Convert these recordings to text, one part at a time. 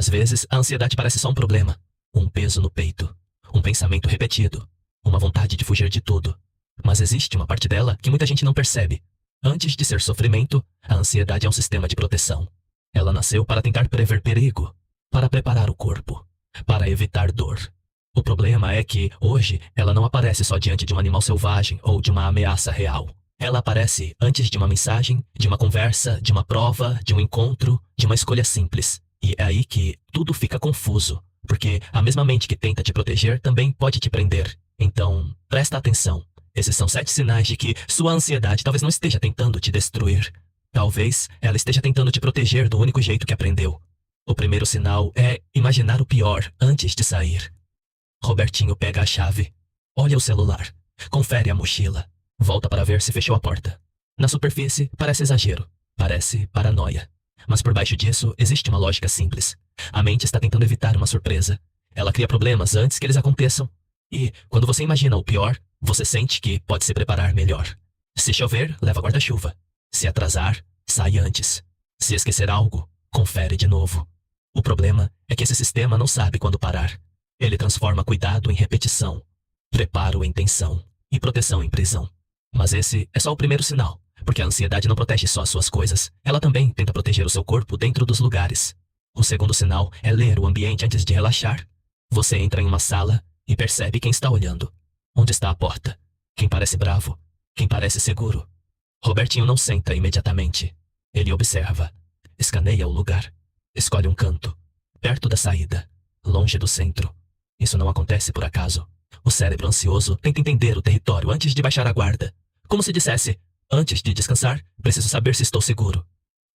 Às vezes, a ansiedade parece só um problema, um peso no peito, um pensamento repetido, uma vontade de fugir de tudo. Mas existe uma parte dela que muita gente não percebe. Antes de ser sofrimento, a ansiedade é um sistema de proteção. Ela nasceu para tentar prever perigo, para preparar o corpo, para evitar dor. O problema é que, hoje, ela não aparece só diante de um animal selvagem ou de uma ameaça real. Ela aparece antes de uma mensagem, de uma conversa, de uma prova, de um encontro, de uma escolha simples. E é aí que tudo fica confuso, porque a mesma mente que tenta te proteger também pode te prender. Então, presta atenção. Esses são 7 sinais de que sua ansiedade talvez não esteja tentando te destruir. Talvez ela esteja tentando te proteger do único jeito que aprendeu. O primeiro sinal é imaginar o pior antes de sair. Robertinho pega a chave, olha o celular, confere a mochila, volta para ver se fechou a porta. Na superfície, parece exagero, parece paranoia. Mas por baixo disso, existe uma lógica simples. A mente está tentando evitar uma surpresa. Ela cria problemas antes que eles aconteçam. E, quando você imagina o pior, você sente que pode se preparar melhor. Se chover, leva guarda-chuva. Se atrasar, sai antes. Se esquecer algo, confere de novo. O problema é que esse sistema não sabe quando parar. Ele transforma cuidado em repetição, preparo em tensão e proteção em prisão. Mas esse é só o primeiro sinal, porque a ansiedade não protege só as suas coisas, ela também tenta proteger o seu corpo dentro dos lugares. O segundo sinal é ler o ambiente antes de relaxar. Você entra em uma sala e percebe quem está olhando. Onde está a porta? Quem parece bravo? Quem parece seguro? Robertinho não senta imediatamente. Ele observa, escaneia o lugar, escolhe um canto, perto da saída, longe do centro. Isso não acontece por acaso. O cérebro ansioso tenta entender o território antes de baixar a guarda. Como se dissesse, antes de descansar, preciso saber se estou seguro.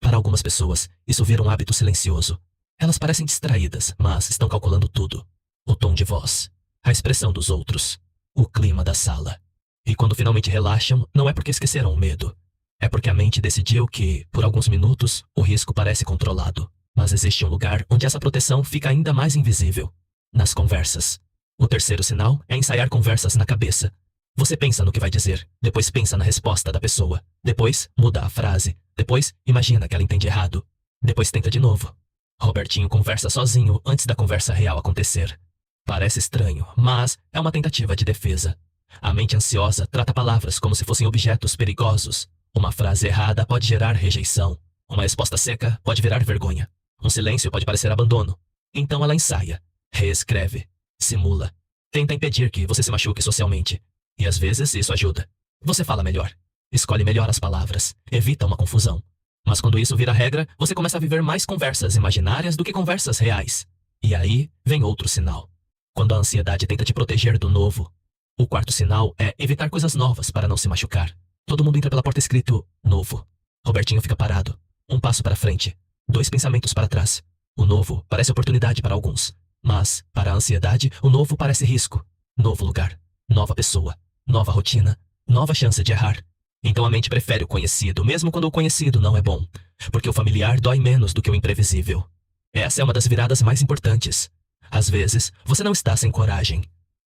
Para algumas pessoas, isso vira um hábito silencioso. Elas parecem distraídas, mas estão calculando tudo. O tom de voz, a expressão dos outros, o clima da sala. E quando finalmente relaxam, não é porque esqueceram o medo. É porque a mente decidiu que, por alguns minutos, o risco parece controlado. Mas existe um lugar onde essa proteção fica ainda mais invisível. Nas conversas. O terceiro sinal é ensaiar conversas na cabeça. Você pensa no que vai dizer, depois pensa na resposta da pessoa, depois muda a frase, depois imagina que ela entende errado, depois tenta de novo. Robertinho conversa sozinho antes da conversa real acontecer. Parece estranho, mas é uma tentativa de defesa. A mente ansiosa trata palavras como se fossem objetos perigosos. Uma frase errada pode gerar rejeição. Uma resposta seca pode virar vergonha. Um silêncio pode parecer abandono. Então ela ensaia. Reescreve, simula, tenta impedir que você se machuque socialmente. E às vezes isso ajuda. Você fala melhor, escolhe melhor as palavras, evita uma confusão. Mas quando isso vira regra, você começa a viver mais conversas imaginárias do que conversas reais. E aí vem outro sinal. Quando a ansiedade tenta te proteger do novo. O quarto sinal é evitar coisas novas para não se machucar. Todo mundo entra pela porta escrito novo. Robertinho fica parado, um passo para frente, 2 pensamentos para trás. O novo parece oportunidade para alguns. Mas, para a ansiedade, o novo parece risco. Novo lugar, nova pessoa, nova rotina, nova chance de errar. Então a mente prefere o conhecido, mesmo quando o conhecido não é bom. Porque o familiar dói menos do que o imprevisível. Essa é uma das viradas mais importantes. Às vezes, você não está sem coragem.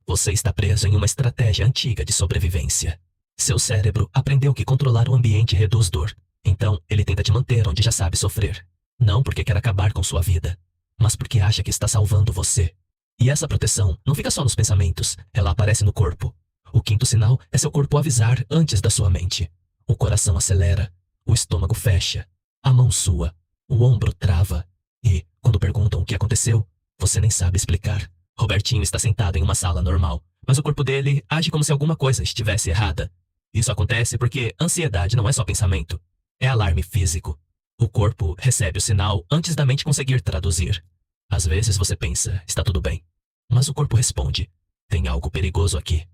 Você está preso em uma estratégia antiga de sobrevivência. Seu cérebro aprendeu que controlar o ambiente reduz dor. Então, ele tenta te manter onde já sabe sofrer. Não porque quer acabar com sua vida, mas porque acha que está salvando você. E essa proteção não fica só nos pensamentos, ela aparece no corpo. O quinto sinal é seu corpo avisar antes da sua mente. O coração acelera, o estômago fecha, a mão sua, o ombro trava. E, quando perguntam o que aconteceu, você nem sabe explicar. Robertinho está sentado em uma sala normal, mas o corpo dele age como se alguma coisa estivesse errada. Isso acontece porque ansiedade não é só pensamento, é alarme físico. O corpo recebe o sinal antes da mente conseguir traduzir. Às vezes você pensa, está tudo bem. Mas o corpo responde, tem algo perigoso aqui.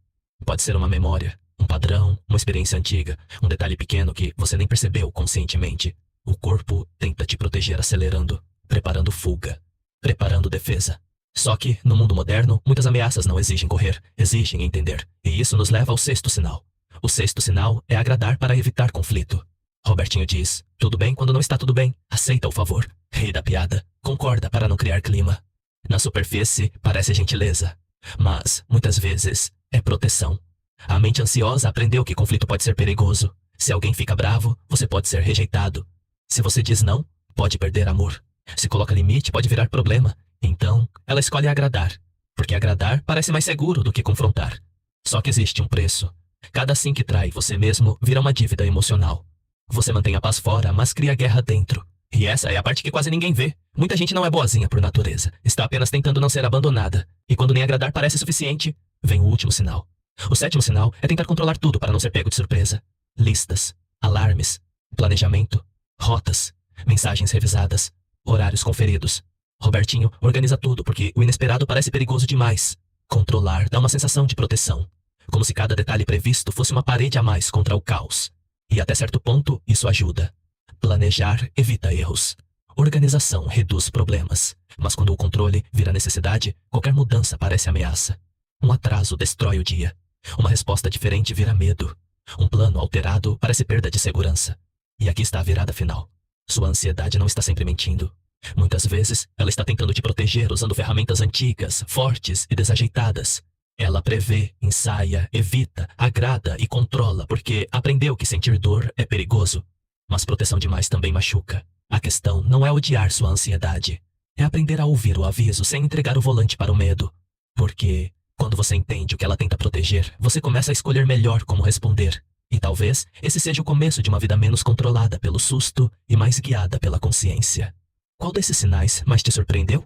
Pode ser uma memória, um padrão, uma experiência antiga, um detalhe pequeno que você nem percebeu conscientemente. O corpo tenta te proteger acelerando, preparando fuga, preparando defesa. Só que, no mundo moderno, muitas ameaças não exigem correr, exigem entender. E isso nos leva ao sexto sinal. O sexto sinal é agradar para evitar conflito. Robertinho diz, tudo bem quando não está tudo bem, aceita o favor, ri da piada, concorda para não criar clima. Na superfície, parece gentileza, mas, muitas vezes, é proteção. A mente ansiosa aprendeu que conflito pode ser perigoso. Se alguém fica bravo, você pode ser rejeitado. Se você diz não, pode perder amor. Se coloca limite, pode virar problema. Então, ela escolhe agradar, porque agradar parece mais seguro do que confrontar. Só que existe um preço. Cada sim que trai você mesmo vira uma dívida emocional. Você mantém a paz fora, mas cria guerra dentro. E essa é a parte que quase ninguém vê. Muita gente não é boazinha por natureza. Está apenas tentando não ser abandonada. E quando nem agradar parece suficiente, vem o último sinal. O sétimo sinal é tentar controlar tudo para não ser pego de surpresa. Listas, alarmes, planejamento, rotas, mensagens revisadas, horários conferidos. Robertinho organiza tudo porque o inesperado parece perigoso demais. Controlar dá uma sensação de proteção, como se cada detalhe previsto fosse uma parede a mais contra o caos. E até certo ponto, isso ajuda. Planejar evita erros. Organização reduz problemas. Mas quando o controle vira necessidade, qualquer mudança parece ameaça. Um atraso destrói o dia. Uma resposta diferente vira medo. Um plano alterado parece perda de segurança. E aqui está a virada final. Sua ansiedade não está sempre mentindo. Muitas vezes, ela está tentando te proteger usando ferramentas antigas, fortes e desajeitadas. Ela prevê, ensaia, evita, agrada e controla porque aprendeu que sentir dor é perigoso. Mas proteção demais também machuca. A questão não é odiar sua ansiedade. É aprender a ouvir o aviso sem entregar o volante para o medo. Porque, quando você entende o que ela tenta proteger, você começa a escolher melhor como responder. E talvez esse seja o começo de uma vida menos controlada pelo susto e mais guiada pela consciência. Qual desses sinais mais te surpreendeu?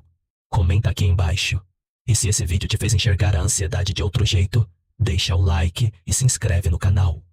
Comenta aqui embaixo. E se esse vídeo te fez enxergar a ansiedade de outro jeito, deixa o like e se inscreve no canal.